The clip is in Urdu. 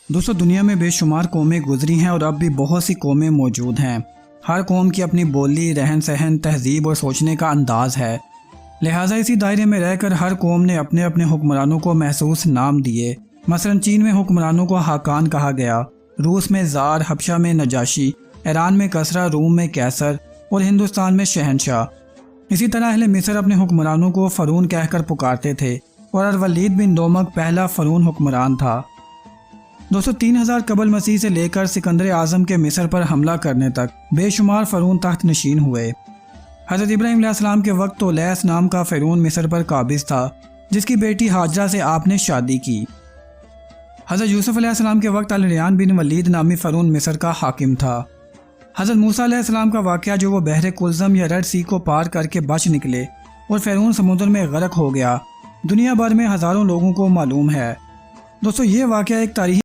دوستو دنیا میں بے شمار قومیں گزری ہیں اور اب بھی بہت سی قومیں موجود ہیں۔ ہر قوم کی اپنی بولی، رہن سہن، تہذیب اور سوچنے کا انداز ہے، لہٰذا اسی دائرے میں رہ کر ہر قوم نے اپنے اپنے حکمرانوں کو محسوس نام دیے۔ مثلا چین میں حکمرانوں کو حاکان کہا گیا، روس میں زار، حبشہ میں نجاشی، ایران میں کسریٰ، روم میں قیصر اور ہندوستان میں شہنشاہ۔ اسی طرح اہل مصر اپنے حکمرانوں کو فرعون کہہ کر پکارتے تھے اور الولید بن دومک پہلا فرعون حکمران تھا۔ 3,000 قبل مسیح سے لے کر سکندر اعظم کے مصر پر حملہ کرنے تک بے شمار فرعون تخت نشین ہوئے۔ حضرت ابراہیم علیہ السلام کے وقت تولیس نام کا فرعون مصر پر قابض تھا، جس کی بیٹی ہاجرہ سے آپ نے شادی کی۔ حضرت یوسف علیہ السلام کے وقت الریان بن ولید نامی فرعون مصر کا حاکم تھا۔ حضرت موسیٰ علیہ السلام کا واقعہ جو وہ بحر کلزم یا ریڈ سی کو پار کر کے بچ نکلے اور فرعون سمندر میں غرق ہو گیا، دنیا بھر میں ہزاروں لوگوں کو معلوم ہے۔ یہ واقعہ ایک تاریخی